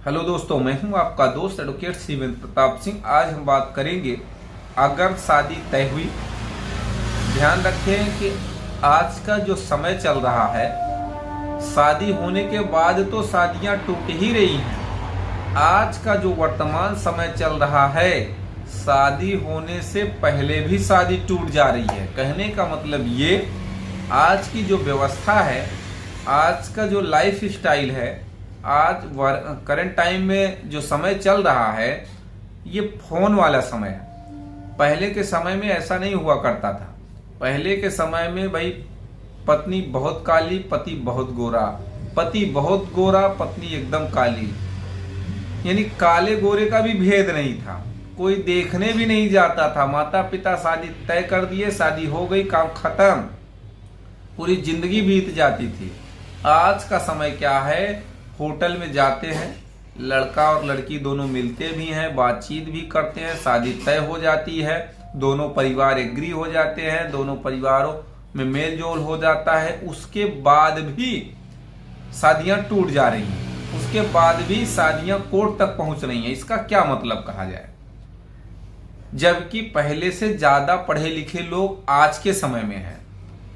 Hello दोस्तों, मैं हूं आपका दोस्त एडवोकेट शिवेंद्र प्रताप सिंह। आज हम बात करेंगे अगर शादी तय हुई। ध्यान रखें कि आज का जो समय चल रहा है, शादी होने के बाद तो शादियां टूट ही रही हैं। आज का जो वर्तमान समय चल रहा है, शादी होने से पहले भी शादी टूट जा रही है। कहने का मतलब ये, आज की जो व्यवस्था है, आज का जो लाइफ स्टाइल है, आज करंट टाइम में जो समय चल रहा है, ये फोन वाला समय है। पहले के समय में ऐसा नहीं हुआ करता था। पहले के समय में भाई पत्नी बहुत काली, पति बहुत गोरा, पति बहुत गोरा, पत्नी एकदम काली, यानी काले गोरे का भी भेद नहीं था। कोई देखने भी नहीं जाता था। माता पिता शादी तय कर दिए, शादी हो गई, काम खत्म, पूरी जिंदगी बीत जाती थी। आज का समय क्या है, होटल में जाते हैं, लड़का और लड़की दोनों मिलते भी हैं, बातचीत भी करते हैं, शादी तय हो जाती है, दोनों परिवार एग्री हो जाते हैं, दोनों परिवारों में मेल जोल हो जाता है। उसके बाद भी शादियां टूट जा रही हैं, उसके बाद भी शादियां कोर्ट तक पहुंच रही हैं। इसका क्या मतलब कहा जाए? जबकि पहले से ज्यादा पढ़े लिखे लोग आज के समय में हैं,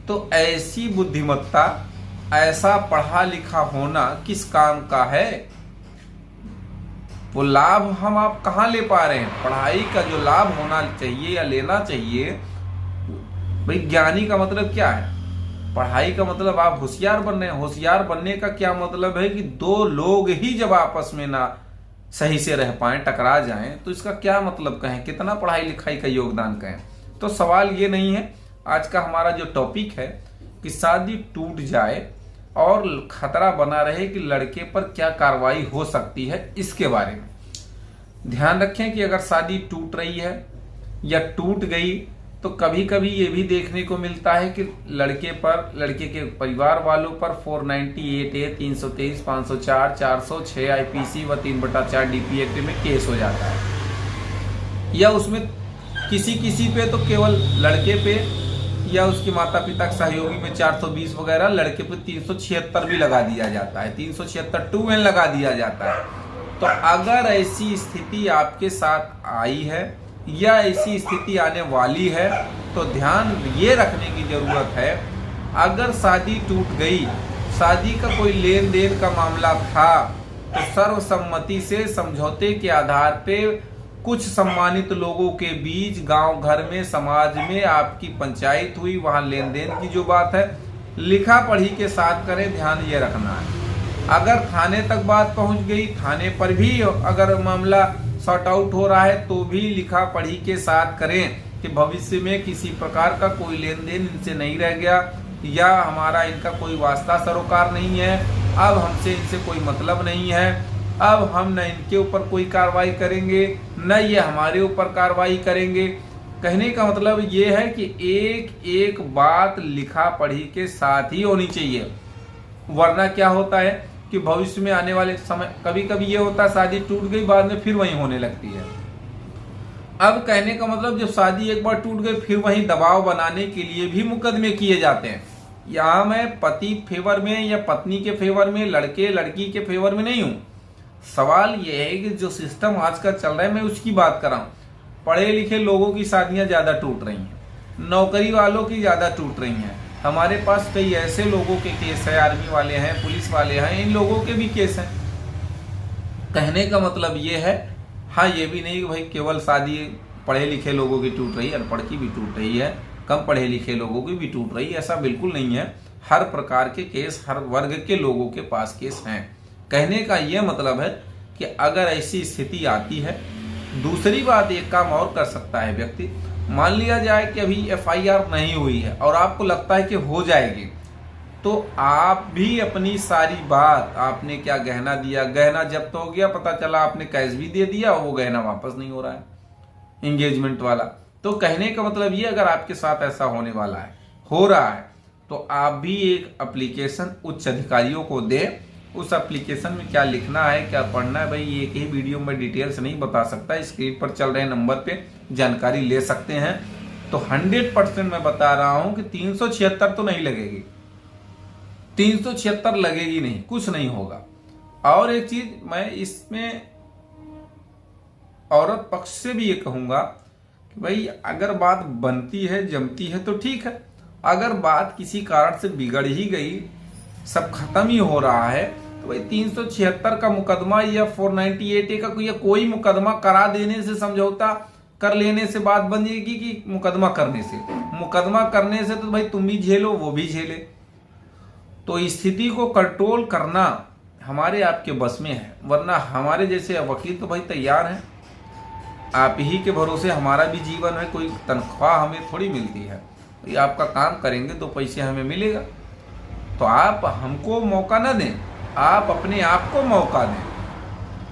तो ऐसी बुद्धिमत्ता, ऐसा पढ़ा लिखा होना किस काम का है? वो लाभ हम आप कहां ले पा रहे हैं? पढ़ाई का जो लाभ होना चाहिए या लेना चाहिए, भाई ज्ञानी का मतलब क्या है? पढ़ाई का मतलब आप होशियार बन रहे हैं। होशियार बनने का क्या मतलब है कि दो लोग ही जब आपस में ना सही से रह पाए, टकरा जाएं, तो इसका क्या मतलब कहें? कितना पढ़ाई लिखाई का योगदान कहें? तो सवाल ये नहीं है। आज का हमारा जो टॉपिक है कि शादी टूट जाए और खतरा बना रहे कि लड़के पर क्या कार्रवाई हो सकती है, इसके बारे में ध्यान रखें कि अगर शादी टूट रही है या टूट गई, तो कभी कभी ये भी देखने को मिलता है कि लड़के पर, लड़के के परिवार वालों पर 498A, 323, 504, 406 IPC व 3/4 DP एक्ट में केस हो जाता है। या उसमें किसी किसी पे तो केवल लड़के पे या उसके माता पिता के सहयोगी में 420 वगैरह, लड़के पे 376 भी लगा दिया जाता है, 376 2N लगा दिया जाता है। तो अगर ऐसी स्थिति आपके साथ आई है या ऐसी स्थिति आने वाली है, तो ध्यान ये रखने की जरूरत है, अगर शादी टूट गई, शादी का कोई लेन देन का मामला था, तो सर्वसम्मति से समझौते के आधार पे कुछ सम्मानित लोगों के बीच गांव घर में, समाज में आपकी पंचायत हुई, वहां लेन देन की जो बात है, लिखा पढ़ी के साथ करें। ध्यान ये रखना है। अगर थाने तक बात पहुंच गई, थाने पर भी अगर मामला सॉर्ट आउट हो रहा है, तो भी लिखा पढ़ी के साथ करें कि भविष्य में किसी प्रकार का कोई लेन देन इनसे नहीं रह गया, या हमारा इनका कोई वास्ता सरोकार नहीं है, अब हमसे इनसे कोई मतलब नहीं है, अब हम न इनके ऊपर कोई कार्रवाई करेंगे, न ये हमारे ऊपर कार्रवाई करेंगे। कहने का मतलब ये है कि एक एक बात लिखा पढ़ी के साथ ही होनी चाहिए। वरना क्या होता है कि भविष्य में आने वाले समय कभी कभी ये होता है, शादी टूट गई, बाद में फिर वही होने लगती है। अब कहने का मतलब, जब शादी एक बार टूट गई, फिर वही दबाव बनाने के लिए भी मुकदमे किए जाते हैं। यहाँ मैं पति फेवर में या पत्नी के फेवर में, लड़के लड़की के फेवर में नहीं हूं। सवाल यह है कि जो सिस्टम आज का चल रहा है, मैं उसकी बात कर रहा हूं। पढ़े लिखे लोगों की शादियां ज्यादा टूट रही हैं, नौकरी वालों की ज्यादा टूट रही हैं। हमारे पास कई ऐसे लोगों के केस है, आर्मी वाले हैं, पुलिस वाले हैं, इन लोगों के भी केस हैं। कहने का मतलब ये है, हाँ ये भी नहीं कि भाई केवल शादी पढ़े लिखे लोगों की टूट रही है, अनपढ़ की भी टूट रही है, कम पढ़े लिखे लोगों की भी टूट रही है, ऐसा बिल्कुल नहीं है। हर प्रकार के केस, हर वर्ग के लोगों के पास केस हैं। कहने का यह मतलब है कि अगर ऐसी स्थिति आती है, दूसरी बात, एक काम और कर सकता है व्यक्ति। मान लिया जाए कि अभी FIR नहीं हुई है और आपको लगता है कि हो जाएगी, तो आप भी अपनी सारी बात, आपने क्या गहना दिया, गहना जब्त हो गया, पता चला आपने कैश भी दे दिया और वो गहना वापस नहीं हो रहा है, एंगेजमेंट वाला। तो कहने का मतलब ये, अगर आपके साथ ऐसा होने वाला है, हो रहा है, तो आप भी एक एप्लीकेशन उच्च अधिकारियों को दें। उस एप्लीकेशन में क्या लिखना है, क्या पढ़ना है, भाई एक ही वीडियो में डिटेल्स नहीं बता सकता। स्क्रीन पर चल रहे नंबर पे जानकारी ले सकते हैं। तो 100% मैं बता रहा हूं कि 376 तो नहीं लगेगी, 376 लगेगी नहीं, कुछ नहीं होगा। और एक चीज मैं इसमें औरत पक्ष से भी ये कहूंगा कि भाई अगर बात बनती है जमती है तो ठीक है, अगर बात किसी कारण से बिगड़ ही गई, सब खत्म ही हो रहा है, तो भाई 376 का मुकदमा या 498A का कोई मुकदमा करा देने से, समझौता कर लेने से बात बन जाएगी कि मुकदमा करने से? मुकदमा करने से तो भाई तुम भी झेलो वो भी झेले। तो स्थिति को कंट्रोल करना हमारे आपके बस में है, वरना हमारे जैसे वकील तो भाई तैयार हैं, आप ही के भरोसे हमारा भी जीवन है, कोई तनख्वाह हमें थोड़ी मिलती है, भाई आपका काम करेंगे तो पैसे हमें मिलेगा। तो आप हमको मौका ना दें, आप अपने आप को मौका दें,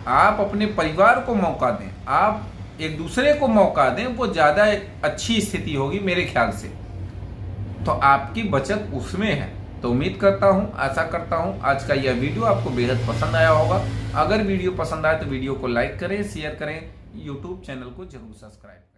आप अपने परिवार को मौका दें, आप एक दूसरे को मौका दें, वो ज़्यादा अच्छी स्थिति होगी मेरे ख्याल से। तो आपकी बचत उसमें है। तो उम्मीद करता हूँ, आशा करता हूँ आज का यह वीडियो आपको बेहद पसंद आया होगा। अगर वीडियो पसंद आए तो वीडियो को लाइक करें, शेयर करें, यूट्यूब चैनल को जरूर सब्सक्राइब करें।